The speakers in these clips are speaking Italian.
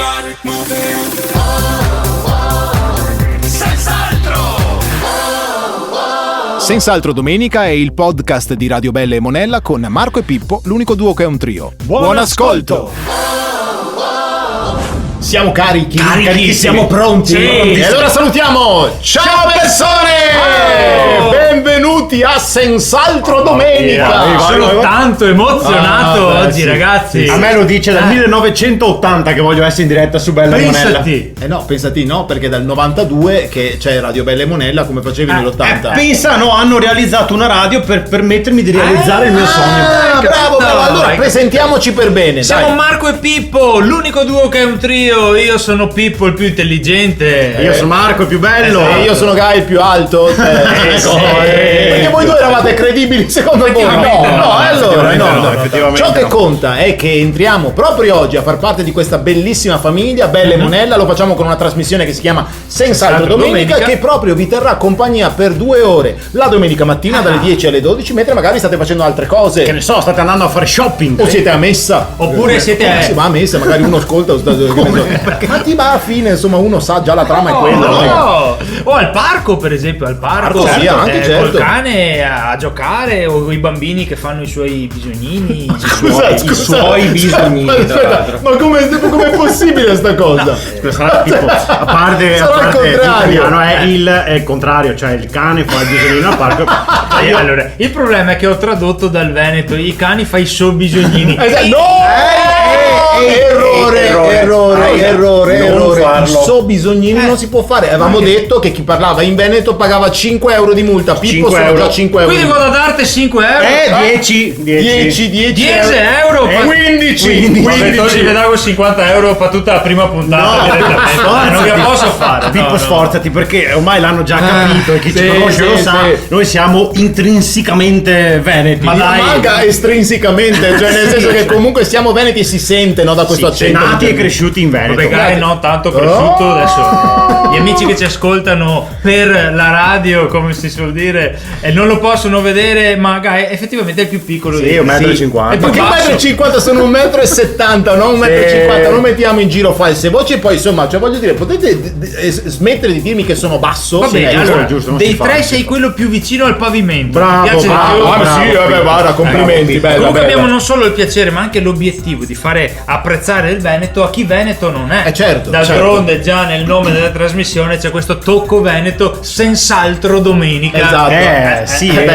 Electronic Senz'altro Domenica è il podcast di Radio Bella e Monella con Marco e Pippo, l'unico duo che è un trio. Buon ascolto! Siamo carichi, siamo pronti. Sì. E allora salutiamo. Ciao persone! Benvenuti a Senz'altro Domenica. Sono tanto emozionato oggi, sì, ragazzi. sì. A me lo dice dal 1980 che voglio essere in diretta su Bella e Monella. Pensati no, perché dal 92 che c'è Radio Bella e Monella come facevi nell'80. Pensa, no, hanno realizzato una radio per permettermi di realizzare il mio sogno. Bravo, allora presentiamoci per bene. Siamo dai. Marco e Pippo, l'unico duo che è un trio. Io sono Pippo il più intelligente. Io sono Marco il più bello. E io sono Guy il più alto. Perché voi due eravate credibili secondo voi? No. Effettivamente Ciò che no. conta è che entriamo proprio oggi a far parte di questa bellissima famiglia Bella e Monella. Lo facciamo con una trasmissione che si chiama Senz'altro Domenica, che proprio vi terrà compagnia per 2 ore la domenica mattina dalle 10 alle 12, mentre magari state facendo altre cose. Che ne so, state andando a fare shopping. O siete a messa. Oppure siete Come si va a messa? Magari uno ascolta ma ti va a fine, insomma, uno sa già la trama è quella. O al parco, per esempio, Sì, anche certo. Col cane a giocare, o i bambini che fanno i suoi bisognini. I suoi bisognini. Aspetta, ma com'è possibile sta cosa? Tipo, a parte il contrario. italiano è il contrario, cioè il cane fa il bisognino al parco. Allora, il problema è che ho tradotto dal Veneto: i cani fa i suoi bisognini. Errore. Il farlo. bisognino non si può fare. Avevamo detto che chi parlava in Veneto pagava 5 euro di multa. Pippo 5 sono euro. già 5 euro. Quindi vado a darti 5 euro. 10 10 euro. 15. Vabbè, vi dago 50 euro per tutta la prima puntata. Direttamente. Non che posso fare. Pippo, sforzati, perché ormai l'hanno già capito e chi ci conosce lo sa. Noi siamo intrinsecamente veneti. Ma manca estrinsecamente, cioè nel senso che comunque siamo veneti e si sente, no, da questo accento. Nati e cresciuti in Veneto. Vabbè, no, tanto cresciuto adesso. Gli amici che ci ascoltano per la radio, come si suol dire, e non lo possono vedere, ma effettivamente è il più piccolo di 1,50 m. E perché 1,50 m sono 1,70 m, non 1,50 m, non mettiamo in giro false voci. E poi insomma, cioè voglio dire, potete smettere di dirmi che sono basso? Va bene, allora, giusto, dei tre sei quello più vicino al pavimento. Bravo, Mi piace di più. Sì, vabbè, guarda, complimenti. Comunque abbiamo non solo il piacere, ma anche l'obiettivo di fare apprezzare il Veneto a chi Veneto non è. Certo. D'altronde già nel nome della trasmissione c'è questo tocco Veneto, Senz'altro Domenica. Esatto.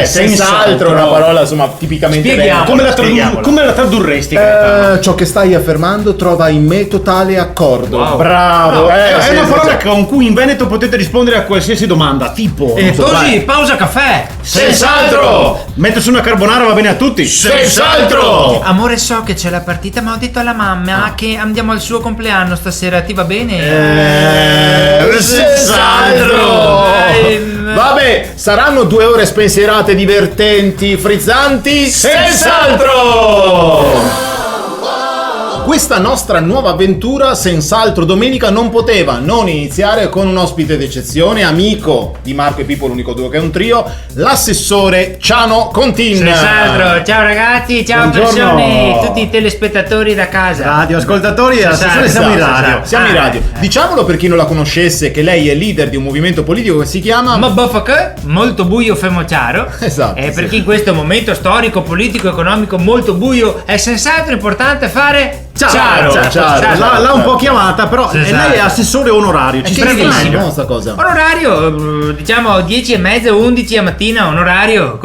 Senz'altro è una parola insomma tipicamente Spieghiamo. Come la tradurresti? ciò che stai affermando trova in me totale accordo. Wow. Bravo. È una parola con cui in Veneto potete rispondere a qualsiasi domanda, tipo Così, pausa caffè. Senz'altro. mettersi una carbonara va bene a tutti. Senz'altro. Amore, so che c'è la partita, ma ho detto alla mamma che andiamo al suo compleanno stasera, ti va bene? Senz'altro. Vabbè, saranno 2 ore spensierate, divertenti, frizzanti. Senz'altro. Questa nostra nuova avventura Senz'altro Domenica non poteva non iniziare con un ospite d'eccezione, amico di Marco e Pippo, l'unico duo che è un trio, l'assessore Ciano Contin. Senz'altro, ciao ragazzi, ciao Buongiorno. persone, tutti i telespettatori da casa. Radio ascoltatori e assessore, siamo in radio. Siamo in radio. Diciamolo per chi non la conoscesse che lei è leader di un movimento politico che si chiama Ma baffa che? Molto buio, fermo chiaro. Esatto, Perché in questo momento storico, politico, economico molto buio è senz'altro importante fare chiaro. L'ha un po' chiamata, però Esatto. lei è assessore onorario. Ci spiega bravissimo. meglio. sta cosa. Onorario, diciamo 10:30, 11 a mattina, onorario.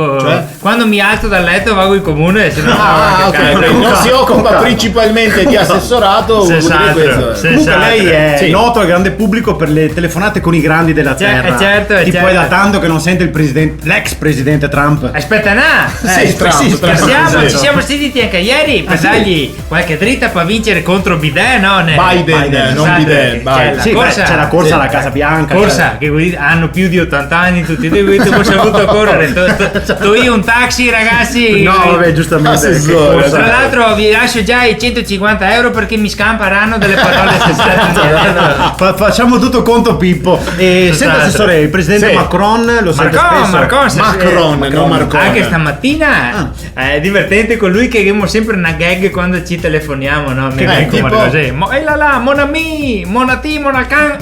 Quando mi alzo dal letto vado in comune, se no Non si occupa principalmente di assessorato. Senz'altro. Comunque lei è noto al grande pubblico per le telefonate con i grandi della terra. certo. Tipo è da tanto che non sente l'ex presidente Trump. Aspetta, ci siamo sentiti anche ieri per dargli qualche dritta per vincere contro Biden, no? Biden, non Biden. C'è la corsa alla Casa Bianca. Corsa, che hanno più di 80 anni tutti e due, come ho saputo correre. To io un taxi, ragazzi. No, vabbè, giustamente. Tra l'altro vi lascio già i 150 euro perché mi scamparanno delle parole. Facciamo tutto conto, Pippo. Senta, assessore, il presidente Macron lo sente spesso. Macron, non Marcon. Anche stamattina è divertente con lui che abbiamo sempre una gag quando ci telefoniamo. usiamo, no? Mi Che vengono tipo? così. E là, mon ami, monati, monacan.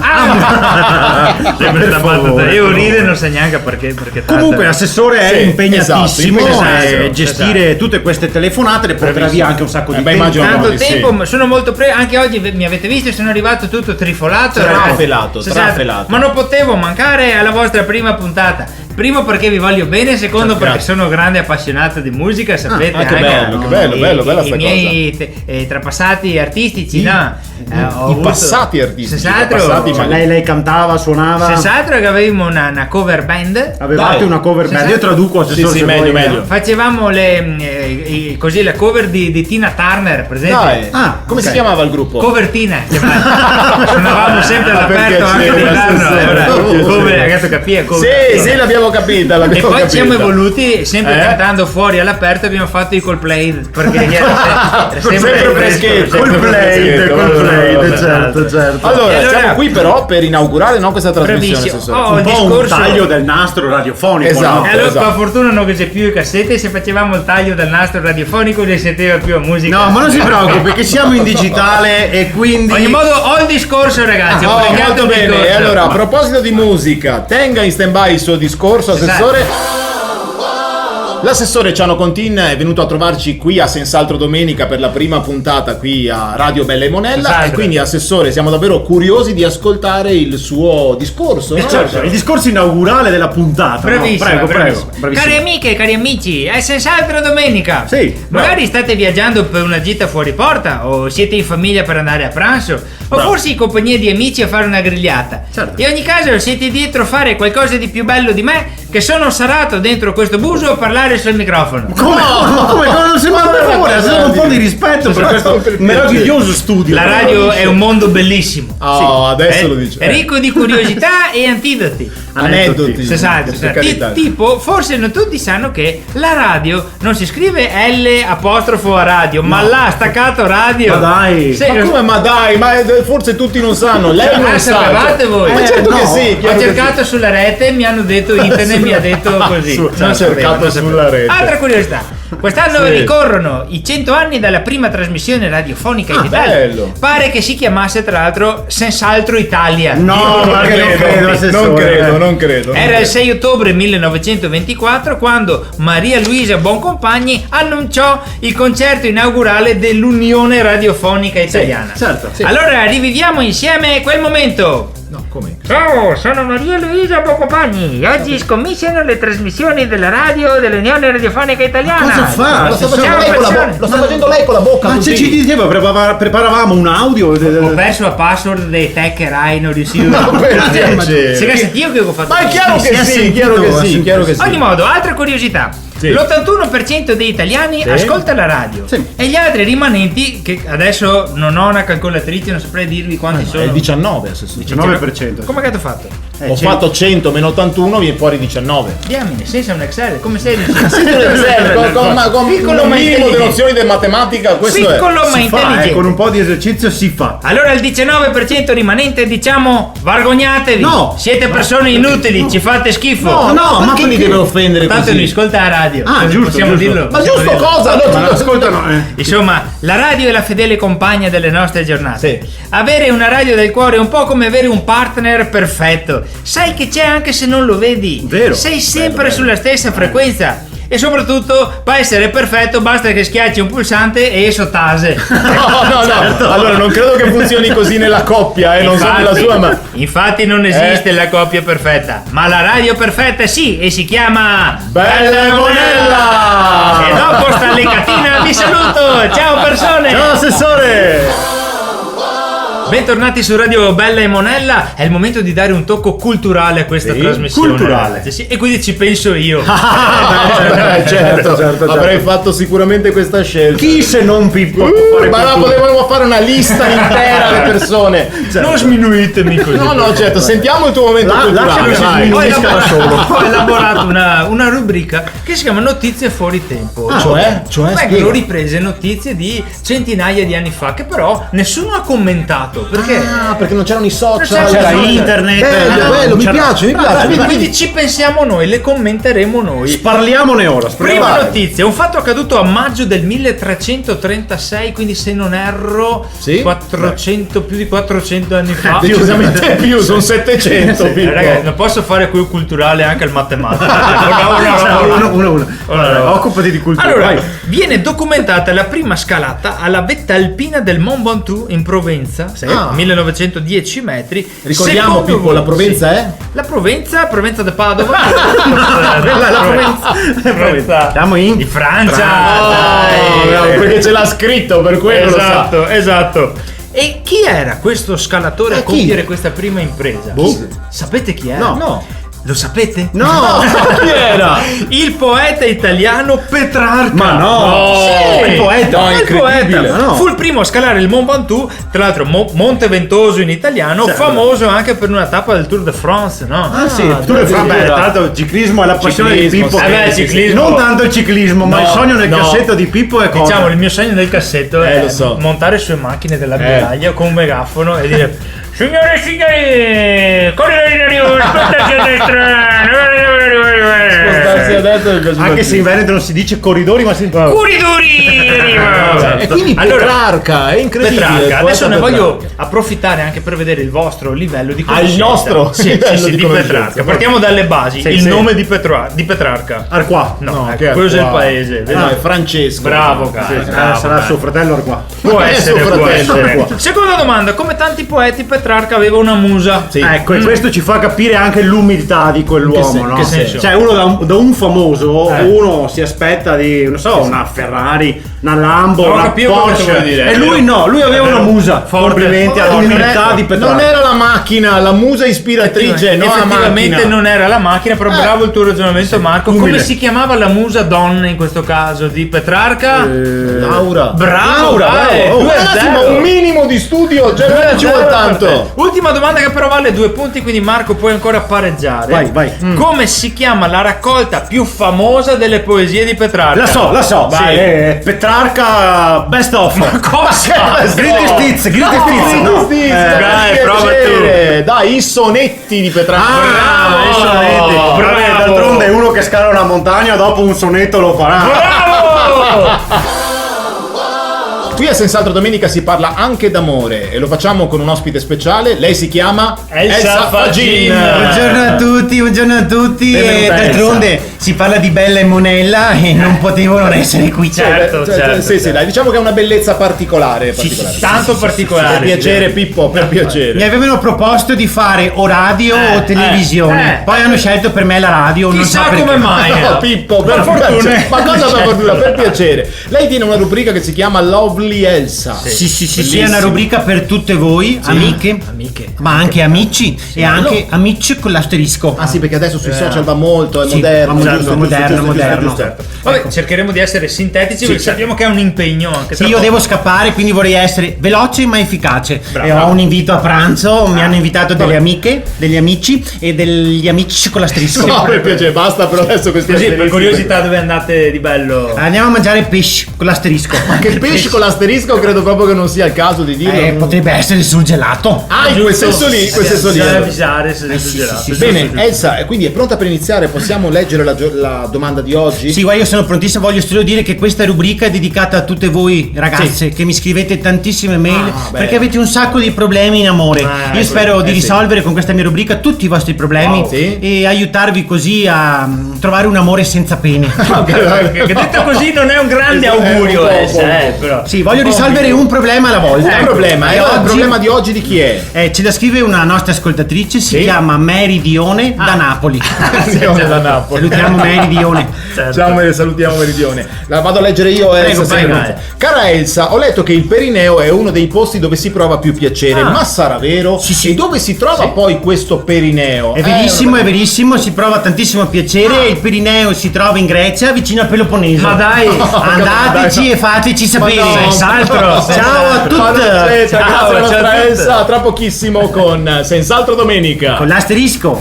Sempre sta battuta. Io rido e non so neanche perché Comunque l'assessore è impegnatissimo, esatto, gestire tutte queste telefonate le porterà via anche un sacco di tempo. immagino tanto sì. tempo, ma sono molto anche oggi mi avete visto, sono arrivato tutto trifolato, Trafelato, ragazzi. trafelato. Ma non potevo mancare alla vostra prima puntata. Primo perché vi voglio bene, secondo perché sono grande appassionato di musica, sapete. che bello, bella sta i miei trapassati artistici, no? I passati artistici. Senz'altro, Ma lei cantava, suonava? senz'altro che avevamo una cover band. Avevate Dai. una cover band? Io traduco assessore. Sì, se meglio, vuoi. meglio. Facevamo così la cover di Tina Turner, presente? Dai, come ok. si chiamava il gruppo? Covertina, suonavamo sempre all'aperto anche c'era d'inverno. sì. Come ragazzi capire Sì, l'abbiamo capita. E poi siamo evoluti sempre cantando fuori all'aperto, abbiamo fatto i Coldplay perché era Sempre freschetto. Coldplay, certo. Allora, siamo qui però per inaugurare questa trasmissione. Bravissimo. assessore. Oh, Un il po' un discorso. taglio del nastro radiofonico. Esatto. no? E allora Esatto. per fortuna non che c'è più i cassette, se facevamo il taglio del nastro radiofonico non si sentiva più la musica. No, ma non si preoccupi perché siamo in digitale e quindi... In ogni modo ho il discorso, ragazzi. ho pregato Molto il bene. discorso. E allora, a proposito di musica, tenga in stand-by il suo discorso, assessore. L'assessore Ciano Contin è venuto a trovarci qui a Senz'altro Domenica per la prima puntata qui a Radio Bella e Monella. Senz'altro. E quindi, assessore, siamo davvero curiosi di ascoltare il suo discorso. no? Certo, il discorso inaugurale della puntata. no? Bravissimo, Prego. Cari amiche e cari amici, è Senz'altro Domenica. Sì, Magari state viaggiando per una gita fuori porta, o siete in famiglia per andare a pranzo, o forse in compagnia di amici a fare una grigliata. Certo. In ogni caso siete dietro a fare qualcosa di più bello di me, che sono sarato dentro questo buso a parlare sul microfono. Come non si manda per favore, solo un po' di rispetto per questo meraviglioso studio. La radio è un mondo bellissimo. Oh, adesso È lo dice. ricco di curiosità e antidoti. Aneddoti. Esatto, Per carità. tipo, forse non tutti sanno che la radio non si scrive L apostrofo a radio, ma la staccato radio. Ma dai. Se- Ma come? Ma dai, ma forse tutti non sanno. Lei non sa. sapevate voi? Ma certo no. che sì. Ho chiaro che cercato sulla rete, mi hanno detto internet, mi ha detto così. Su- Non ha cercato sapevo. sulla rete. Altra curiosità. Quest'anno Sì. ricorrono i 100 anni dalla prima trasmissione radiofonica in Italia. bello. Pare che si chiamasse tra l'altro Senz'altro Italia. No, Non ma che non credo, assessore. non credo. Era il 6 ottobre 1924 quando Maria Luisa Boncompagni annunciò il concerto inaugurale dell'Unione Radiofonica Italiana. certo. Sì. Allora riviviamo insieme quel momento. No, come? Ciao, sono Maria Luisa Boncompagni. Oggi scommissiono le trasmissioni della radio dell'Unione Radiofonica Italiana. Cosa fa? Lo sta assessore? facendo lei con la bocca. Lo sta facendo lei con la bocca. Ma così. se ci diceva, preparavamo un audio. Ho perso la password dei tech Rai, non riuscivo. Ma perché? Si è sentito che ho fatto? Ma è chiaro Si che è sì, sentito, chiaro che sì. Ad ogni modo, altra curiosità. Sì. L'81% dei italiani ascolta la radio Sì. e gli altri rimanenti, che adesso non ho una calcolatrice, non saprei dirvi quanti È sono. il 19 assessore. 19%. Come che ho fatto? Ho fatto 100 meno 81, viene fuori 19. Diamine, senza un Excel, come sei riuscito? Con Piccolo un ma minimo di intelligente. nozioni di matematica, questo è. Piccolo ma Si fa, intelligente. con un po' di esercizio si fa. Allora il 19% rimanente diciamo vergognatevi. No. Siete persone inutili, ci fate schifo. Ma perché li deve offendere Tanto non così? ascolta la radio. Ah, Così giusto, possiamo giusto. dirlo. Ma possiamo giusto dirlo. cosa? No, Ma ascoltano. Insomma, la radio è la fedele compagna delle nostre giornate. Sì. Avere una radio del cuore è un po' come avere un partner perfetto. Sai che c'è anche se non lo vedi. Vero. Sei sempre sulla stessa frequenza. E soprattutto, per essere perfetto, basta che schiacci un pulsante e esso tase. No. Allora non credo che funzioni così nella coppia, non so nella sua, ma. Infatti non esiste la coppia perfetta, ma la radio perfetta sì, e si chiama Bella e Monella! E dopo sta legatina vi saluto, ciao persone! Ciao assessore! Bentornati su Radio Bella e Monella, è il momento di dare un tocco culturale a questa Sì, trasmissione. culturale. Sì, e quindi ci penso io. Certo, avrei fatto sicuramente questa scelta. Chi se non Pippo? Ma no, potevamo fare una lista intera alle persone. Non sminuitemi così. No, certo, sentiamo il tuo momento lasciami culturale. che vai. sminuisca da solo. Ho elaborato una rubrica che si chiama Notizie fuori tempo. Cioè? Vengono riprese notizie di centinaia di anni fa che però nessuno ha commentato. tutto, perché perché non c'erano i social, c'era internet. bello, mi piace. quindi ci pensiamo noi, le commenteremo noi. Parliamone ora. Prima notizia, un fatto accaduto a maggio del 1336, quindi se non erro Sì? 400, più di 400 anni fa. Decisamente più, sono 700. Pippo. Ragazzi, non posso fare quello culturale anche al matematico. Uno. Occupati di cultura. Allora, vai. viene documentata la prima scalata alla vetta alpina del Mont Ventoux in Provenza, Ah. 1910 metri. Ricordiamo, Secondo Pippo, voi- la Provenza sì. è? La Provenza di Padova. Provenza. Siamo in di Francia. No, perché ce l'ha scritto, per quello lo sa. Esatto. E chi era questo scalatore a chi? compiere questa prima impresa? Boh. Sapete chi era? No. Lo sapete? No! Chi era? Il poeta italiano Petrarca. Ma no! Sì. Il poeta. No, Il incredibile. poeta. Ma no. Fu il primo a scalare il Mont Ventoux, tra l'altro Monte Ventoso in italiano, famoso anche per una tappa del Tour de France, no? Ah sì, tu le fai bene, tanto il ciclismo è la passione di Ciclismo, Pippo. sì. che- Ciclismo. Non tanto il ciclismo, ma No, il sogno nel no. cassetto di Pippo è cosa? Diciamo, il mio sogno del cassetto è lo so. montare sue macchine dell'ammiraglia con un megafono e dire: signore e signori, corridori spostarsi a Spostarsi a destra. destra mi piace Anche se in Veneto non si dice corridori, ma si Corridori! E quindi Allora, Petrarca, è incredibile. Petrarca, il adesso ne poeta voglio approfittare anche per vedere il vostro livello di il conoscenza. nostro sì, livello sì, di di conoscenza. Petrarca. Partiamo dalle basi. Sì, il sì. nome di Petrarca. Arqua. No, No, ecco, che è quello è il qua? paese. vedi? No, è Francesco. Bravo, cazzo. bravo, Sarà dai. suo fratello Arqua. Può È essere, suo può fratello, essere. qua. Seconda domanda, come tanti poeti Petrarca aveva una musa. Sì. Ecco, e questo ci fa capire anche l'umiltà di quell'uomo, no? che senso? Cioè, uno da un famoso, uno si aspetta di, non so, una Ferrari, una Lambo, Non una capivo cosa Porsche. vuoi dire. E lui no, lui aveva una musa. Forte. Complimenti Forte. all'umiltà di Petrarca. Non era la macchina, la musa ispiratrice, no la Effettivamente macchina. non era la macchina, però bravo il tuo ragionamento, Marco. umile. Come si chiamava la musa donna in questo caso di Petrarca? Laura. Bravo, dai, Oh, 2-0. ragazzi, ma un minimo di studio, già non ci vuole tanto. Ultima domanda che però vale 2 punti, quindi Marco puoi ancora pareggiare. Vai. Come si chiama la raccolta più famosa delle poesie di Petrarca? La so. Vai. Petrarca Best of. Cosa? Greatest hits, greatest hits. no? Dai, prova tu. Dai, i sonetti di Petrarca. Bravo, i sonetti. bravo. Vabbè, d'altronde uno che scala una montagna dopo un sonetto lo farà. Bravo! Qui a Senz'altro Domenica si parla anche d'amore e lo facciamo con un ospite speciale. Lei si chiama Elsa Fagin. Buongiorno a tutti. E Benvenuta, d'altronde si parla di Bella e Monella e non potevo non essere qui. Certo, Sì, dai, diciamo che è una bellezza particolare. Tanto particolare. Per piacere, Pippo, per piacere. Mi avevano proposto di fare o radio o televisione. Poi hanno scelto per me la radio. Non so Chissà perché. come mai. No, Pippo, per fortuna. Ma cosa per fortuna? Per piacere. Lei tiene una rubrica che si chiama Lovely Elsa. Sì, è una rubrica per tutte voi, amiche, ma anche amici e anche amici con l'asterisco. Ah sì, perché adesso sui social va molto, è Sì, moderno. va giusto, moderno. giusto. Vabbè, cercheremo di essere sintetici perché sappiamo che è un impegno anche. Sì, io devo scappare, quindi vorrei essere veloce ma efficace. Bravo. E ho un invito a pranzo, mi hanno invitato delle amiche, degli amici e degli amici con l'asterisco. No, per piacere, basta per adesso questi Così, per asterischi. curiosità, dove andate di bello? Andiamo a mangiare pesce con l'asterisco. Anche il pesce con l'asterisco credo proprio che non sia il caso di dirlo. Potrebbe essere sul gelato. Ah, in quel senso lì, Bisogna avvisare se sì, gelato. sì, Bene, Elsa, quindi è pronta per iniziare? Possiamo leggere la domanda di oggi? Sì, guarda, io sono prontissimo, voglio solo dire che questa rubrica è dedicata a tutte voi ragazze che mi scrivete tantissime mail perché avete un sacco di problemi in amore. Io spero di risolvere con questa mia rubrica tutti i vostri problemi Sì. e aiutarvi così a trovare un amore senza pene. Che detto così non è un grande augurio, però. Sì, voglio risolvere un problema alla volta. Il problema, E il oggi- problema di oggi di chi è? ce la scrive una nostra ascoltatrice, si chiama Mary Dione da Napoli. Da Napoli. Salutiamo Mary Dione. Ciao, salutiamo Meridione. La vado a leggere io, Elsa. Prego, sei prego. pronta? Cara Elsa, ho letto che il perineo è uno dei posti dove si prova più piacere, ma sarà vero? Sì. E dove si trova poi questo perineo? È verissimo, si prova tantissimo piacere. Il Perineo si trova in Grecia, vicino al Peloponneso. Ma dai, andateci e fateci sapere. no, Senz'altro. Ciao a tutti. Grazie Ciao, alla ciao nostra a tutti. Elsa, tra pochissimo con Senz'altro Domenica. Con l'asterisco.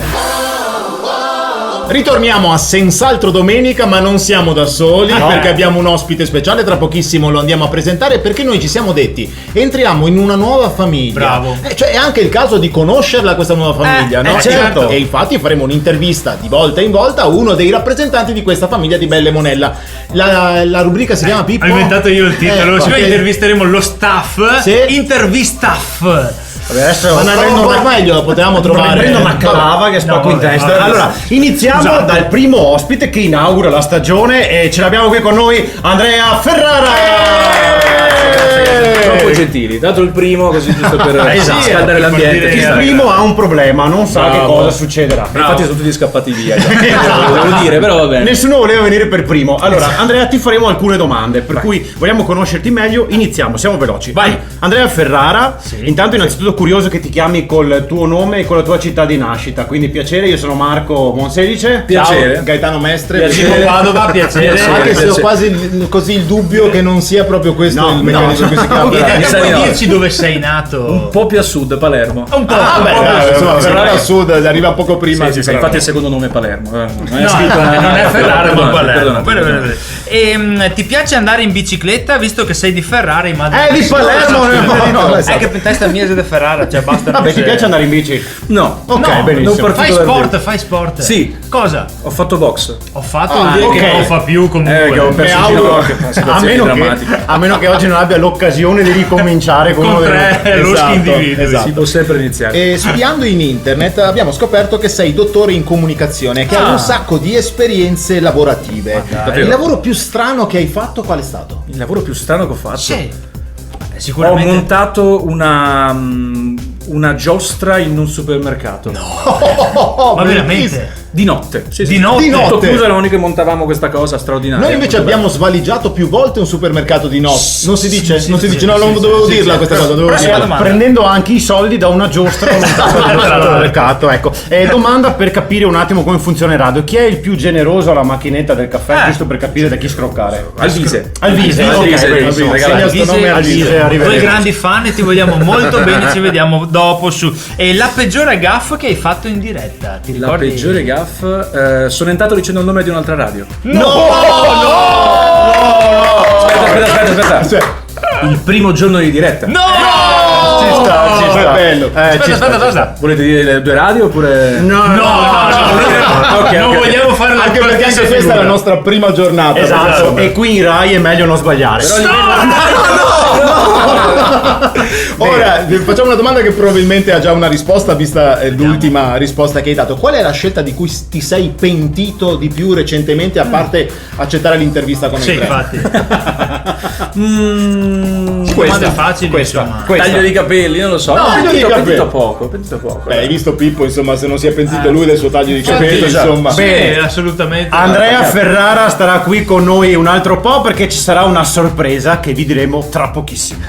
Ritorniamo a Senz'altro Domenica, ma non siamo da soli perché abbiamo un ospite speciale, tra pochissimo lo andiamo a presentare, perché noi ci siamo detti entriamo in una nuova famiglia. Bravo. Cioè è anche il caso di conoscerla questa nuova famiglia, no? certo. E infatti faremo un'intervista di volta in volta a uno dei rappresentanti di questa famiglia di Belle Monella. La rubrica si chiama Pippo. Ho inventato io il titolo, siccome ok. intervisteremo lo staff, Sì. intervistaff. Adesso Ma un po' meglio lo potevamo trovare. prendo una clava che spacco in testa. vabbè. Allora, iniziamo Scusate. dal primo ospite che inaugura la stagione e ce l'abbiamo qui con noi, Andrea Ferrara. Troppo gentili, dato il primo così giusto per scaldare l'ambiente. Sì, Il primo ha un problema, non sa che Bravo. cosa succederà. Infatti sono tutti scappati via. Devo dire, però va bene. Nessuno voleva venire per primo. Allora, Andrea, ti faremo alcune domande, per cui vogliamo conoscerti meglio. Iniziamo, siamo veloci. Vai. Andrea Ferrara, intanto innanzitutto curioso che ti chiami col tuo nome e con la tua città di nascita, quindi piacere, io sono Marco Monselice. Piacere. Ciao, Gaetano Mestre. Piacere. Dico Padova, piacere. Anche se ho Piacere. quasi così il dubbio che non sia proprio questo No, il meccanismo che si chiama. Mi sa di Puoi no. dirci dove sei nato? Un po' più a sud, Palermo. Un po'. Ah, un beh, po' dai, insomma, sì, Ferrara sì. al sud arriva poco prima. Sì, infatti il secondo nome è Palermo. Non è No, scritto non è Ferrara, ma Palermo. perdonate. Bene. Ti piace andare in bicicletta, visto che sei di Ferrara? Immagino. Di Palermo, no, È che per testa mia sei di Ferrara, cioè basta. Vabbè, ti piace andare in bici? No, Ok, No, benissimo. non Fai partito dal sport, fai sport. Sì. Cosa? Ho fatto box. Ho fatto, vuol dire ok. che non fa più comunque. Che ho perso il ginocchio. Una A situazione meno, drammatica. a meno che oggi non abbia l'occasione di ricominciare con Con uno tre dei- loschi individui. esatto. Si può sempre iniziare. E studiando in internet abbiamo scoperto che sei dottore in comunicazione, che hai un sacco di esperienze lavorative. Il lavoro più strano che hai fatto qual è stato? Il lavoro più strano che ho fatto. Sì. Ho Sicuramente. montato una giostra in un supermercato. Ma veramente? Di notte. Sì, Di notte? Di notte. Tutto chiuso, eravamo noi che montavamo questa cosa straordinaria. Noi invece Molto abbiamo svaligiato più volte un supermercato di notte. Non si dice? sì, non si sì, dice? No, sì, non sì, dovevo sì, dirla sì. questa cosa. Dovevo Prossima dirla. domanda. prendendo anche i soldi da una giostra al mercato, ecco. Domanda per capire un attimo come funziona il radio. Chi è il più generoso alla macchinetta del caffè, giusto per capire da chi scroccare? Alvise. Alvise, Alvise, ok, benissimo. Alvise, Segna sto nome Alvise, Noi arrivederci. grandi fan e ti vogliamo molto bene, ci vediamo dopo su. E la peggiore gaffa che hai fatto in diretta? Ti La ricordi? peggiore gaff. Sono entrato dicendo il nome di un'altra radio. Aspetta. Il primo giorno di diretta. No! Ci sta, è bello. Aspetta. Volete dire le due radio oppure. No, Ok, non ok. vogliamo fare la Anche perché anche questa è la nostra prima giornata. Esatto, e qui in Rai è meglio non sbagliare. Ora facciamo una domanda che probabilmente ha già una risposta, vista l'ultima risposta che hai dato. Qual è la scelta di cui ti sei pentito di più recentemente, a parte accettare l'intervista con Sì, il tre? infatti. Questa. Domande facili, insomma. Taglio di capelli, non lo so. No, taglio di capelli. pentito poco. Beh, hai visto Pippo, insomma, se non si è pentito lui del suo taglio di capelli, insomma. Sì, assolutamente. Andrea Ferrara starà qui con noi un altro po' perché ci sarà una sorpresa che vi diremo tra pochissimo.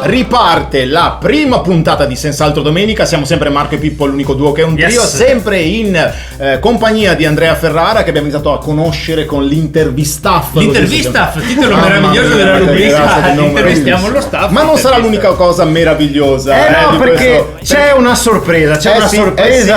Riparte la prima puntata di Senz'altro Domenica. Siamo sempre Marco e Pippo, l'unico duo che è un trio. Yes. Sempre in compagnia di Andrea Ferrara, che abbiamo iniziato a conoscere con l'intervistaff. L'intervistaff, titolo Mamma meraviglioso mia, della che rubrica. grazie, non Intervistiamo meraviglioso. lo staff. Ma non sarà l'unica cosa meravigliosa. No, di perché questo. c'è una sorpresa,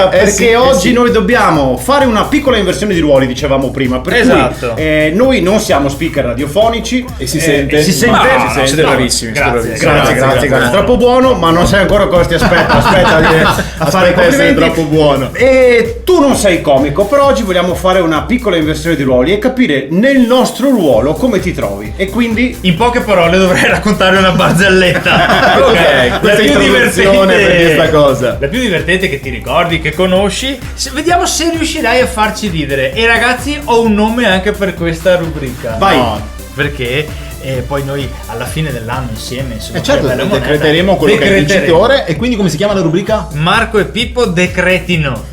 perché oggi noi dobbiamo fare una piccola inversione di ruoli, dicevamo prima. Per Esatto. cui, noi non siamo speaker radiofonici E si sente? si sente. No, si sente. siete bravissimi. siete Grazie, bravissimi. Grazie. Troppo buono, ma non sai ancora cosa ti aspetta. Aspetta a fare Aspetta i essere complimenti. troppo buono. E tu non sei comico, però oggi vogliamo fare una piccola inversione di ruoli e capire nel nostro ruolo come ti trovi. E quindi In poche parole dovrei raccontare una barzelletta. Ok, La questa più introduzione per questa cosa. La più divertente che ti ricordi, che conosci. Vediamo se riuscirai a farci ridere. E ragazzi, ho un nome anche per questa rubrica. vai. No. Perché poi noi alla fine dell'anno insieme, insomma, E certo, per Belle Monella, decreteremo quello che è il decreteremo. vincitore. E quindi come si chiama la rubrica? Marco e Pippo decretino.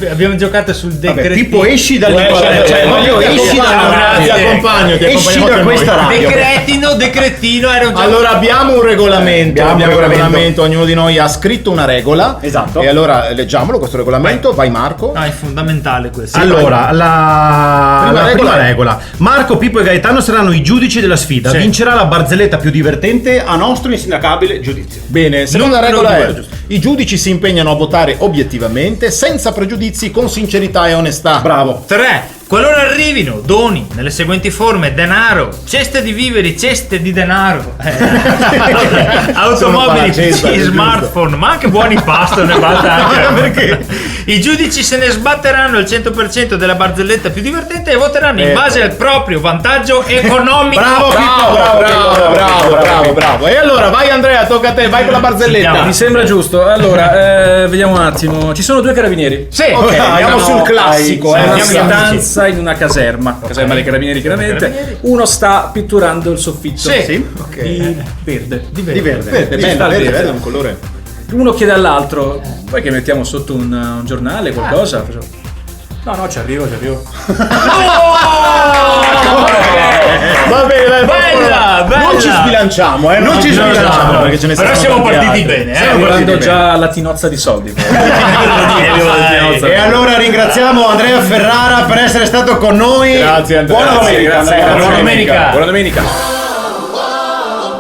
Abbiamo giocato sul Vabbè, decretino. Pippo esci dall'inquadratura, cioè proprio esci Ti accompagno, ti esci accompagniamo da anche questa noi. Decretino, ero già. Allora abbiamo un regolamento, Abbiamo un regolamento. ognuno di noi ha scritto una regola. Esatto. E allora leggiamolo questo regolamento, vai Marco. No, è fondamentale questo. Allora, la Prima prima regola. regola. Marco, Pippo e Gaetano saranno i giudici della sfida. Sì. Vincerà la barzelletta più divertente a nostro insindacabile giudizio. Bene, seconda Numero regola due. è I giudici si impegnano a votare obiettivamente, senza pregiudizi, con sincerità e onestà. Bravo. 3. Qualora arrivino doni nelle seguenti forme: denaro, ceste di viveri, ceste di denaro, automobili, PC, smartphone, ma anche buoni pasto ne basta anche. Perché? I giudici se ne sbatteranno il 100% della barzelletta più divertente e voteranno in base al proprio vantaggio economico. Bravo Pippo, bravo. E allora vai Andrea, tocca a te, vai con la barzelletta. Mi sembra giusto. Allora, vediamo un attimo. Ci sono 2 carabinieri. Sì, Ok, andiamo sul classico. Una Andiamo stanza in una caserma dei carabinieri chiaramente. Uno sta pitturando il soffitto Sì. di verde. Di verde. Verde è un colore. Uno chiede all'altro: vuoi che mettiamo sotto un giornale, qualcosa? No, ci arrivo. Va bene, Bella. Non ci sbilanciamo, non ci sbilanciamo perché ce ne Però siamo partiti bene, Stiamo guardando già la tinozza di soldi. E allora ringraziamo Andrea Ferrara per essere stato con noi. Grazie Andrea. Buona domenica. Buona domenica. Buona domenica.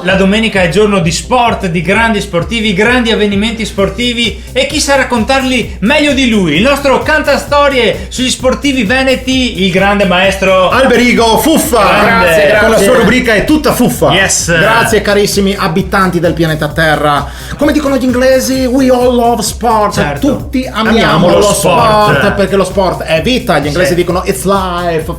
La domenica è giorno di sport, di grandi sportivi, grandi avvenimenti sportivi, e chi sa raccontarli meglio di lui? Il nostro cantastorie sugli sportivi veneti, il grande maestro Alberigo Fuffa. Grazie. Con la sua rubrica È tutta fuffa. Yes. Grazie carissimi abitanti del pianeta Terra. Come dicono gli inglesi, we all love sport. Certo. Tutti amiamo lo sport perché lo sport è vita. Gli inglesi dicono it's life.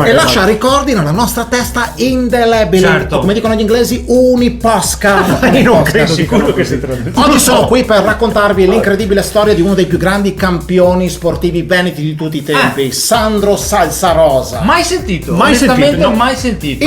E lascia ricordi nella nostra testa indelebili. Certo. Come dicono gli inglesi, uniposca. Non credo sicuro che si traduca. Oggi sono qui per raccontarvi l'incredibile storia di uno dei più grandi campioni sportivi veneti di tutti i tempi, Sandro Salsarosa. Mai sentito? Mai Onestamente sentito, no. mai sentito.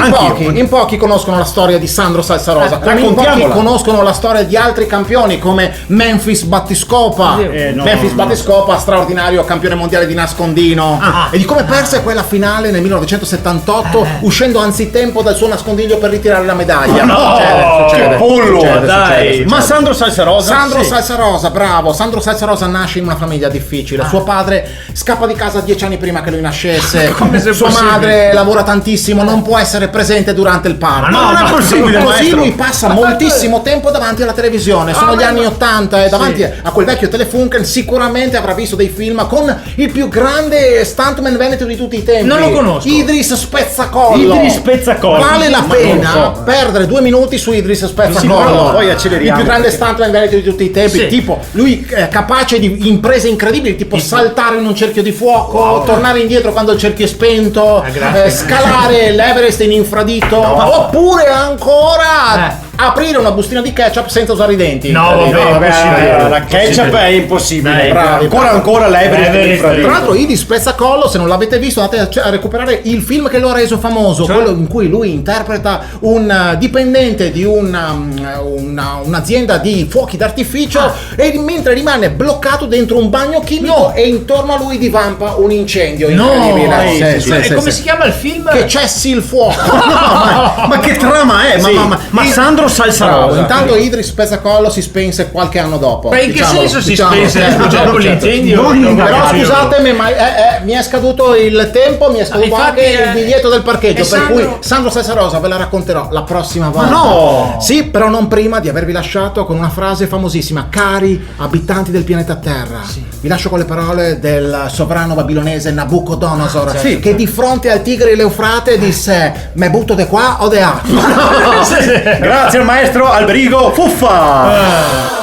In pochi conoscono la storia di Sandro Salsarosa, come in pochi raccontiamola. conoscono la storia di altri campioni come Memphis Battiscopa. Memphis Battiscopa, straordinario campione mondiale di nascondino, e di come perse quella finale nel 1978 uscendo anzitempo dal suo nascondiglio per ritirare la medaglia. Che pollo. dai. Ma Sandro Salsarosa? Sandro Salsarosa, bravo. Sandro Salsarosa nasce in una famiglia difficile. Suo padre scappa di casa 10 anni prima che lui nascesse. Sua madre lavora tantissimo, non può essere presente durante il parto. Ma non è possibile, Così maestro. lui passa moltissimo tempo davanti alla televisione. Sono gli anni 80 e davanti a quel vecchio Telefunken sicuramente avrà visto dei film con il più grande stuntman veneto di tutti i tempi. Non lo conosco. Idris Spezzacollo. Idris Spezzacollo. Vale la Ma pena non so. perdere 2 minuti su Idris Spezzacollo. però poi acceleriamo. Il più grande stuntman veneto di tutti i tempi. Sì. Tipo, lui è capace di imprese incredibili, tipo saltare in un cerchio di fuoco, tornare indietro quando il cerchio è spento, scalare l'Everest in infradito, oppure ancora aprire una bustina di ketchup senza usare i denti. No, vabbè, La ketchup è impossibile. Dai, bravi. Ancora l'Everest. Tra l'altro Idris Spezzacollo, se non l'avete visto, andate a recuperare il film che lo ha reso famoso, quello in cui lui interpreta un dipendente di un'azienda di fuochi d'artificio e mentre rimane bloccato dentro un bagno chimico e intorno a lui divampa un incendio incredibile. E come si chiama il film? Che cessi il fuoco. Ma che trama è? Ma Sandro Salsarosa. Intanto Idris Spezzacollo si spense qualche anno dopo. Ma in che senso si spense? Dopo l'incendio? Però scusatemi, ma mi è scaduto il tempo, mi è scaduto infatti, anche il biglietto del parcheggio, per Sandro- cui Sandro Salsarosa ve la racconterò la prossima volta. no! Sì, però non prima di avervi lasciato con una frase famosissima: cari abitanti del pianeta Terra. Vi lascio con le parole del sovrano babilonese Nabucodonosor, che di fronte al Tigre e l'Eufrate disse: me butto de qua o de là. Grazie al maestro Alberigo Fuffa.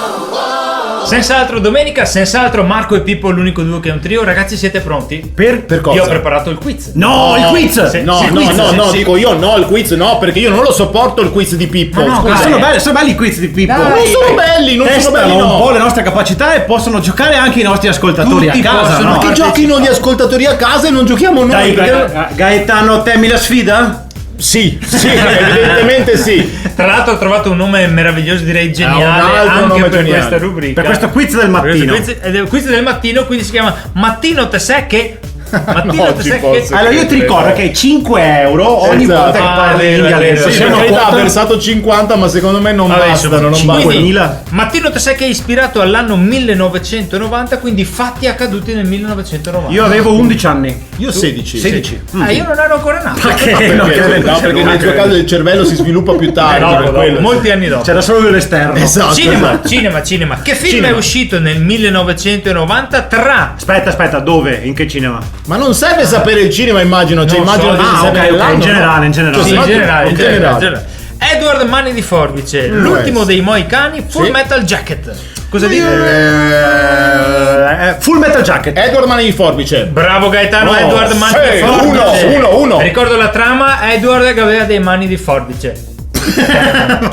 Senz'altro domenica, senz'altro Marco e Pippo, l'unico duo che è un trio. Ragazzi, siete pronti? Per cosa? Io ho preparato il quiz. No, il quiz! Sì, No, sì, no, quiz, no, sì, no, sì. dico io no, il quiz no, perché io non lo sopporto il quiz di Pippo. Ma no, Scusa. Sono belli i quiz di Pippo. Non sono belli, non sono Testano belli, un no. po' le nostre capacità e possono giocare anche i nostri ascoltatori Tutti a casa, possono. no? Ma che giochino gli ascoltatori a casa e non giochiamo noi? Dai, Gaetano, temi la sfida? Sì, evidentemente sì. Tra l'altro ho trovato un nome meraviglioso, direi geniale, un altro anche nome per geniale. questa rubrica. Per questo quiz del mattino. Questo quiz del mattino, quindi si chiama Mattino te sai che Mattina, No, ci sai posso. Allora io ti ricordo che 5 euro ogni Esatto. volta che parli in dialetto. Sì, Se per no, carità, ha quota- versato 50, ma secondo me non bastano. Non bastano. 5.000. Mattino, te sai che è ispirato all'anno 1990, quindi fatti accaduti nel 1990. Io avevo 11 anni. Io 16. 16. Io non ero ancora nato. Perché nel tuo caso il cervello si sviluppa più tardi. Dopo, per quello. molti anni dopo. C'era solo dell'esterno. Esatto. Cinema. Che film Cinema. è uscito nel 1990 tra... Aspetta, dove? In che cinema? Ma non serve sapere il cinema, immagino. Cioè, Non immagino so. che Ah, serve ok, l'anno, in generale, no? in generale. Cioè, Sì, in immagino- generale. Edward Mani di Forbice, l'ultimo dei Mohicani, Full Sì. Metal Jacket. Cosa dite? Full Metal Jacket. Edward Mani di Forbice. Bravo Gaetano, Oh, Edward Mani sì, di Forbice. uno. Ricordo la trama, Edward che aveva dei mani di forbice.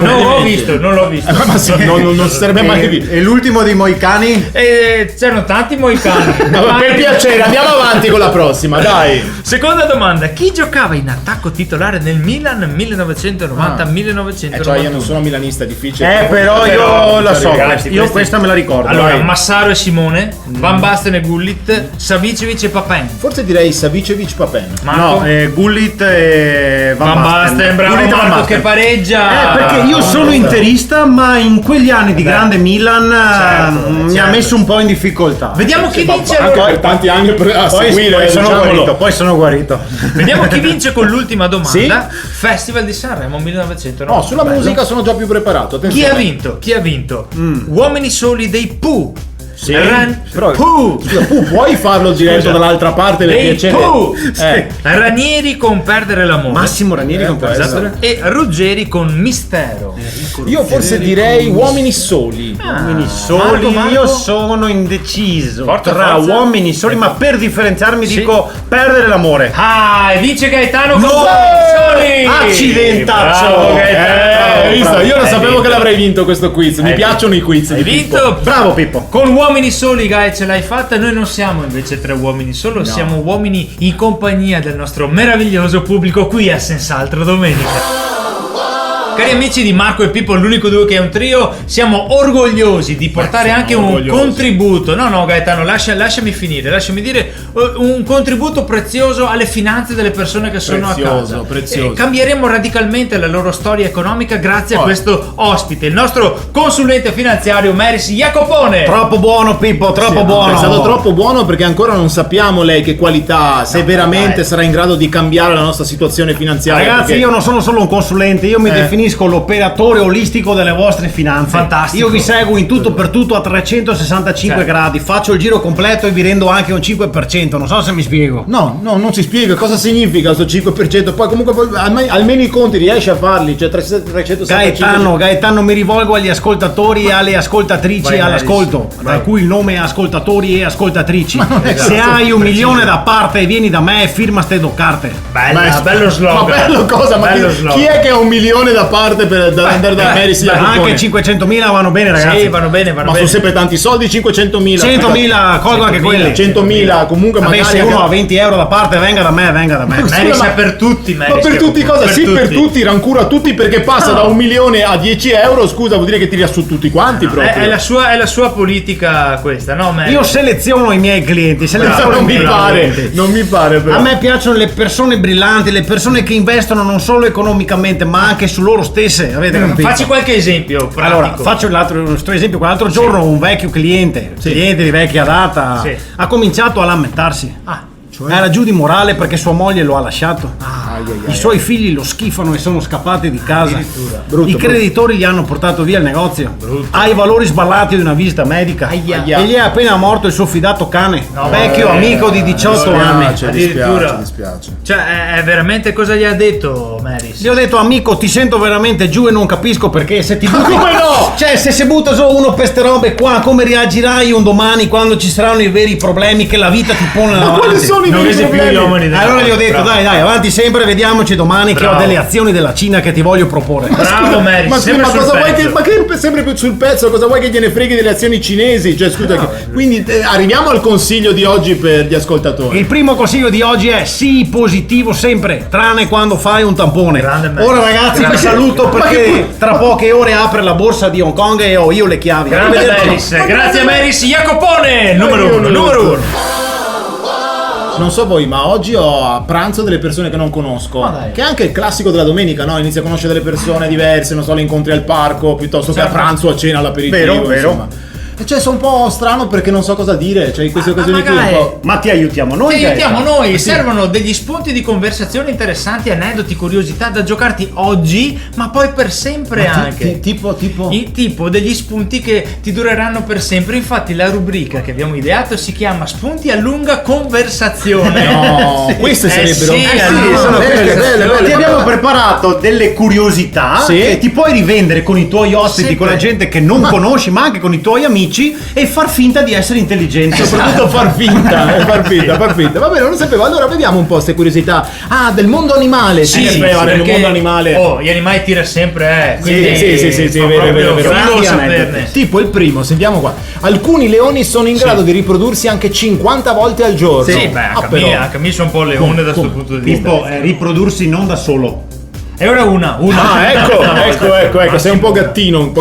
Non l'ho visto. Ma sì, non si sarebbe mai visto. E l'ultimo dei Mohicani? E c'erano tanti mohicani. Ma per piacere, andiamo avanti con la prossima, dai. Seconda domanda, chi giocava in attacco titolare nel Milan 1990-1991? Cioè, io non sono milanista, è difficile. Però io la so. ragazzi, Io questa me la ricordo. Allora, Vai. Massaro e Simone, Van Basten e Gullit, Savicevic e Papin. Forse direi Savicevic Papen. Marco? No, Gullit e Van Basten, bravo Gullit e Van Marco Basten. che pareggia. Perché io sono interista, ma in quegli anni di grande Milan mi ha messo un po' in difficoltà. Vediamo chi vince Anche allora. per tanti anni a Poi seguire, sono guarito. Vediamo chi vince con l'ultima domanda. Sì? Festival di Sanremo 1990. No, sulla musica sono già più preparato. Chi Attenzione. ha vinto? Chi ha vinto? Uomini soli dei Pooh. Sì. Però- Pooh. Scusa, puoi farlo diretto dall'altra parte per Dei piacere? Pooh. Eh. Ranieri con Perdere l'amore. Massimo Ranieri con esatto. E Ruggeri con Mistero. Io forse direi Uomini Soli. Uomini soli, Marco? io sono indeciso Forza, tra forza. uomini soli, ma per differenziarmi dico perdere l'amore. Ah, e vince Gaetano con No! Uomini soli. Accidentaccio! Bravo, Gaetano. Hai visto? Io non Hai sapevo vinto. che l'avrei vinto questo quiz. Mi Hai piacciono i quiz. Hai di Pippo. vinto. Bravo Pippo. Con Uomini Soli, Gae, ce l'hai fatta. Noi non siamo invece tre uomini solo, siamo uomini in compagnia del nostro meraviglioso pubblico qui a Senz'altro Domenica. Cari amici di Marco e Pippo, l'unico duo che è un trio, siamo orgogliosi di portare anche un contributo. No, Gaetano, lasciami finire, lasciami dire un contributo prezioso alle finanze delle persone che sono a casa. Prezioso. Cambieremo radicalmente la loro storia economica grazie a questo ospite, il nostro consulente finanziario Meris Jacopone. Troppo buono Pippo, troppo È buono. stato troppo buono perché ancora non sappiamo lei che qualità ha, se veramente sarà in grado di cambiare la nostra situazione finanziaria. Ragazzi, perché- io non sono solo un consulente, io mi definisco l'operatore olistico delle vostre finanze. Fantastico. Io vi seguo in tutto per tutto a 365 gradi, faccio il giro completo e vi rendo anche un 5%, non so se mi spiego. No, non si spiega cosa significa questo 5%. Poi comunque almeno i conti riesci a farli, cioè 365. Gaetano, mi rivolgo agli ascoltatori e alle ascoltatrici Vai, all'ascolto, tra cui il nome è ascoltatori e ascoltatrici. Se esatto, hai un milione da parte e vieni da me, firma ste due carte. Bello slogan. Ma bello cosa? Ma Bello chi slogan. è che ha un milione da parte per andare da Meris Jacopone? Anche 500.000 vanno bene, ragazzi. Sì, vanno bene. Ma sono sempre tanti soldi, 500.000. 100.000, colgo anche quelli. 100.000, comunque Vabbè, magari se uno ha 20 euro da parte, venga da me. Meris è per tutti, Ma per tutti cosa? Sì, per tutti, rancuro a tutti perché passa da 1 milione a 10 euro. Scusa, vuol dire che tira su tutti quanti proprio. È la sua politica questa, no Meris? Io seleziono i miei clienti, seleziono non i mi miei pare, clienti. non mi pare però. A me piacciono le persone brillanti, le persone che investono non solo economicamente, ma anche su loro stesse. Avete capito? Facci qualche esempio pratico. Allora, faccio questo esempio. Quell'altro giorno un vecchio cliente di vecchia data, Sì. ha cominciato a lamentarsi. Era giù di morale perché sua moglie lo ha lasciato. I suoi figli lo schifano e sono scappati di casa. I creditori gli hanno portato via il negozio. Ha i valori sballati di una visita medica. E gli è appena morto il suo fidato cane, vecchio amico di 18 anni. Addirittura. Dispiace. Cioè, è veramente cosa gli ha detto Meris? Gli ho detto, amico, ti sento veramente giù e non capisco perché se ti butti. Come no? Cioè, se si butta solo uno per ste robe qua, come reagirai un domani quando ci saranno i veri problemi che la vita ti pone davanti? Quali sono i Non veri vedi più gli problemi? uomini. Allora gli ho detto, dai, avanti sempre, vediamoci domani che ho Bravo. delle azioni della Cina che ti voglio proporre. Bravo Meris, Ma scusa, sempre ma sul cosa vuoi pezzo. che sempre più sul pezzo? Cosa vuoi che gliene freghi delle azioni cinesi? Cioè, scusa, quindi arriviamo al consiglio di oggi per gli ascoltatori. Il primo consiglio di oggi è sii positivo sempre, tranne quando fai un tampone. Grande me. Ora ragazzi vi Grande. saluto perché tra poche ore apre la borsa di Hong Kong e ho io le chiavi. Grande Arrivederci. Meris, grazie Meris Jacopone, numero uno. Non so voi, ma oggi ho a pranzo delle persone che non conosco. Che è anche il classico della domenica, no? Inizi a conoscere delle persone diverse, non so, le incontri al parco piuttosto che a pranzo, a cena, all'aperitivo. Vero. E cioè sono un po' strano perché non so cosa dire, cioè in queste occasioni qui un po'. Ma ti aiutiamo noi. Ti aiutiamo noi, servono degli spunti di conversazione interessanti, aneddoti, curiosità da giocarti oggi, ma poi per sempre anche. Tipo? Tipo degli spunti che ti dureranno per sempre. Infatti la rubrica che abbiamo ideato si chiama Spunti a lunga conversazione. No, queste sarebbero. Sono belle. Ti abbiamo preparato delle curiosità che ti puoi rivendere con i tuoi ospiti, con la gente che non conosci, ma anche con i tuoi amici, e far finta di essere intelligente. Soprattutto far finta. Va bene, non lo sapevo. Allora vediamo un po' queste curiosità. Del mondo animale. Sì, del mondo animale. Gli animali tira sempre, quindi Sì, vero. Devo saperne. Tipo il primo, sentiamo qua. Alcuni leoni sono in grado di riprodursi anche 50 volte al giorno. Sì, beh, anche a me sono un po' leone da questo punto di vista. Tipo riprodursi non da solo. E ora una. Ecco, sei un po' gattino.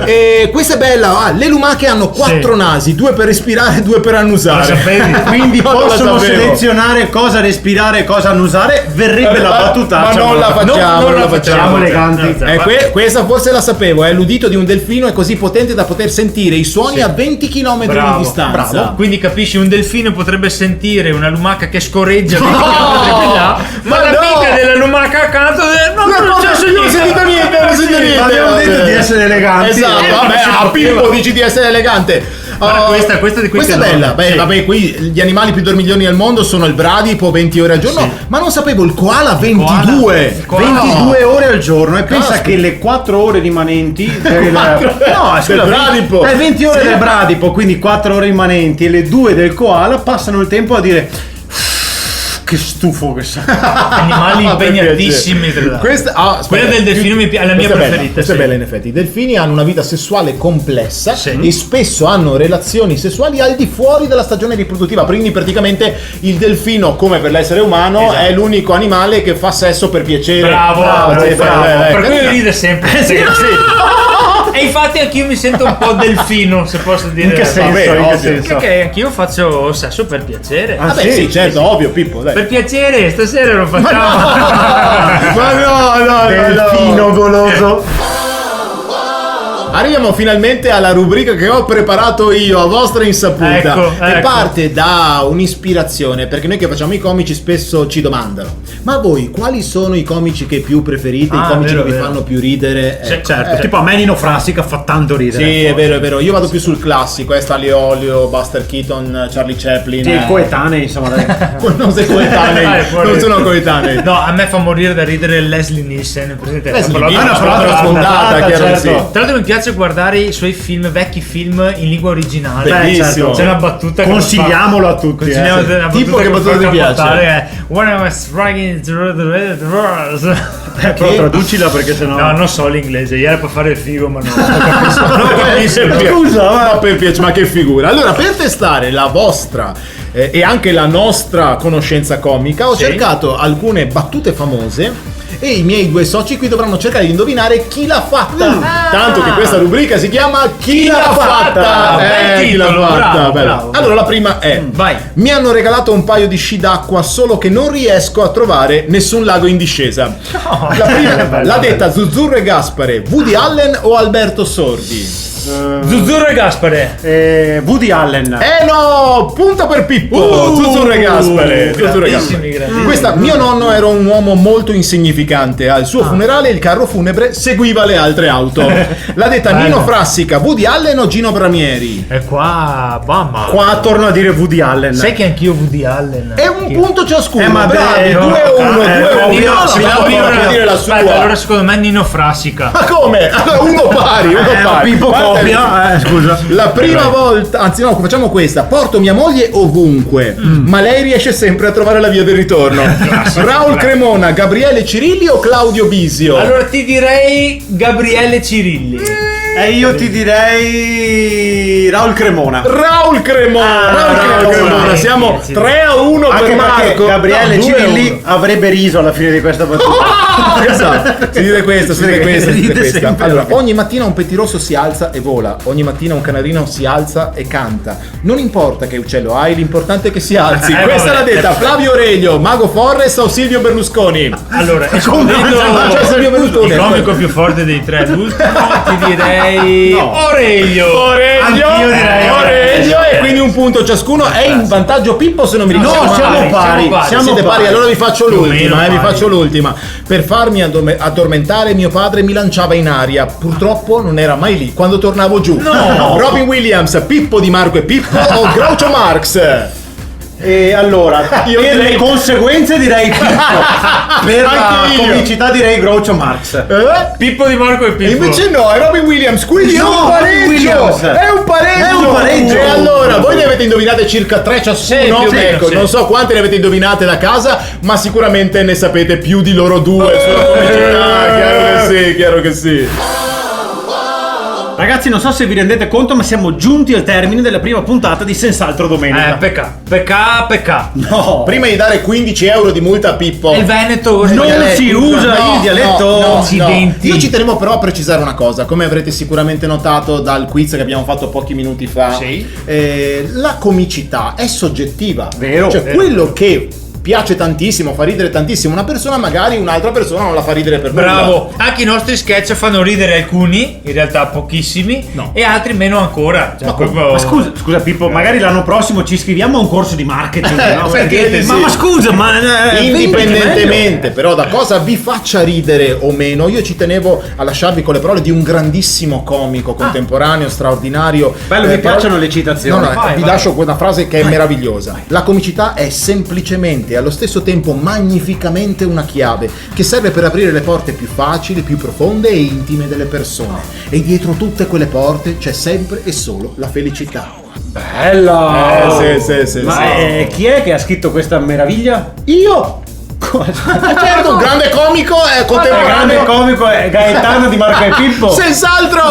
E questa è bella. Le lumache hanno 4 nasi, 2 per respirare e 2 per annusare. Quindi Non lo possono sapevo. selezionare cosa respirare e cosa annusare. Verrebbe la battuta. Ma non la facciamo, non non la la facciamo. Siamo eleganti. Questa forse la sapevo. L'udito di un delfino è così potente da poter sentire i suoni a 20 km di distanza. Bravo. Quindi capisci, un delfino potrebbe sentire una lumaca che scorreggia 20 km di là, ma l'amica della lumaca accanto non Non ho sentito niente. Abbiamo detto di essere eleganti. Esatto, a Pippo dici di essere elegante. Questa di questa è bella. Vabbè, qui gli animali più dormiglioni al mondo sono il bradipo, 20 ore al giorno, ma non sapevo il koala 22. 22 ore al giorno, e pensa che le 4 ore rimanenti del bradipo. 20 ore del bradipo, quindi 4 ore rimanenti, e le 2 del koala passano il tempo a dire che stufo che sono. Animali impegnatissimi. Quella del delfino è la mia preferita. Questa è bella, in effetti. I delfini hanno una vita sessuale complessa e spesso hanno relazioni sessuali al di fuori della stagione riproduttiva. Quindi praticamente il delfino, come per l'essere umano, è l'unico animale che fa sesso per piacere. Bravo. Per cui ride sempre. E infatti anch'io mi sento un po' delfino, se posso dire. In che senso? Perché anch'io faccio sesso per piacere. Vabbè, sì, certo, ovvio, Pippo, dai. Per piacere, stasera lo facciamo. Ma no, Delfino goloso. Arriviamo finalmente alla rubrica che ho preparato io a vostra insaputa. E parte da un'ispirazione, perché noi che facciamo i comici spesso ci domandano: ma voi quali sono i comici che più preferite? I comici che vi fanno più ridere? Certo, tipo a me Nino Frassica fa tanto ridere. Sì, è vero. Io vado più sul classico, Stanley Olio, Buster Keaton, Charlie Chaplin. Sì, coetanei, insomma. Non sei coetanei, non sono coetanei. No, a me fa morire da ridere Leslie Nielsen, presente? È una parola scontata, chiaro, sì. Tra l'altro mi piace guardare i suoi film, vecchi film in lingua originale. Bellissimo. C'è una battuta consigliamolo a tutti. Tipo che battuta ti piace? When I was striking through the world. Però traducila, perché sennò. No, non so l'inglese, ieri per fare il figo, ma non capisco. Scusa, per piacere, ma che figura. Allora, per testare la vostra e anche la nostra conoscenza comica, ho cercato alcune battute famose e i miei 2 soci qui dovranno cercare di indovinare chi l'ha fatta. Tanto che questa rubrica si chiama Chi l'ha fatta. Chi l'ha fatta. Bravo. Allora, la prima è: vai. Mi hanno regalato un paio di sci d'acqua, solo che non riesco a trovare nessun lago in discesa. La prima l'ha detta Zuzzurro e Gaspare, Woody Allen o Alberto Sordi? Zuzzurro e Gaspare. Woody Allen. No, punto per Pippo. Zuzzurro e Gaspare. Questa: mio nonno era un uomo molto insignificante. Al suo funerale il carro funebre seguiva le altre auto. L'ha detta Nino Frassica, Woody Allen o Gino Bramieri? E qua, mamma. Qua torno a dire Woody Allen. Sai che anch'io Woody Allen. È un punto ciascuno. Ma bravi, 2-1. Dire la sua. Allora secondo me Nino Frassica. Ma come? Allora uno pari. Pippo copia. Scusa. La prima volta, anzi no, facciamo questa: porto mia moglie ovunque, ma lei riesce sempre a trovare la via del ritorno. Raul Cremona, Gabriele Cirilli o Claudio Bisio? Allora ti direi Gabriele Cirilli. E io ti direi Raul Cremona. Raul Cremona. Siamo 3-1 per Anche Marco. Gabriele No, Cirilli avrebbe riso alla fine di questa battuta. Esatto. Si dite questo, si dite questo, si dite Dite questa. sempre. Allora, ogni mattina un pettirosso si alza e vola, ogni mattina un canarino si alza e canta. Non importa che uccello hai, l'importante è che si alzi. Questa l'ha detta Flavio Aurelio, Mago Forrest o Silvio Berlusconi? Allora, escludendo Cioè, Silvio Berlusconi. il comico più forte dei tre, l'ultimo, ti direi Aurelio. Anch'io direi Aurelio, e quindi un punto ciascuno. È in vantaggio Pippo, se non mi ricordo. No, siamo male. pari. Siete pari, allora vi faccio Più o l'ultima, meno vi pari. faccio l'ultima. Per farmi addormentare mio padre mi lanciava in aria. Purtroppo non era mai lì quando tornavo giù. Robin Williams, Pippo di Marco e Pippo o Groucho Marx? E allora, Io per direi- le conseguenze direi Pippo. Per la Anche io. comicità direi Groucho Marx. Pippo di Marco e Pippo. Invece no, è Robin Williams, quindi è No, un pareggio! Williams. È un pareggio! È un pareggio. E allora, voi ne avete indovinate circa 3 ciascuno? Sì, più o meno, Ecco, sì. non so quante ne avete indovinate da casa, ma sicuramente ne sapete più di loro due sulla comicità. Chiaro che sì. Ragazzi, non so se vi rendete conto, ma siamo giunti al termine della prima puntata di Senz'altro Domenica. pecca. No, Prima di dare 15 euro di multa a Pippo. Il Veneto non si usa il dialetto. Accidenti. Io ci tenevo però a precisare una cosa, come avrete sicuramente notato dal quiz che abbiamo fatto pochi minuti fa. Sì. La comicità è soggettiva. Vero, Cioè, vero. quello che piace tantissimo, fa ridere tantissimo una persona, magari un'altra persona non la fa ridere per nulla. Bravo, anche i nostri sketch fanno ridere alcuni, in realtà pochissimi, No. e altri meno ancora. Cioè, Ma proprio... Ma scusa Pippo, magari l'anno prossimo ci iscriviamo a un corso di marketing, no? perché sì. ma scusa, Indipendentemente però da cosa vi faccia ridere o meno, io ci tenevo a lasciarvi con le parole di un grandissimo comico contemporaneo, straordinario. Bello, mi però- piacciono le citazioni. No, Vai, vi vai. lascio quella frase che è meravigliosa. La comicità è semplicemente e allo stesso tempo magnificamente una chiave che serve per aprire le porte più facili, più profonde e intime delle persone. E dietro tutte quelle porte c'è sempre e solo la felicità. Bella! Sì. Ma chi è che ha scritto questa meraviglia? Io! Certo, un grande comico è Il contemporaneo. grande comico è Gaetano di Marco e Pippo. Senz'altro!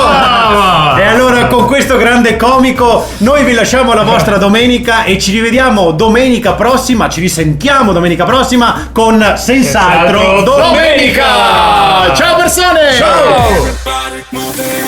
E allora con questo grande comico noi vi lasciamo la vostra domenica e ci rivediamo domenica prossima, ci risentiamo domenica prossima con Senz'altro Senz'altro Domenica! Ciao persone! Ciao! Everybody moving.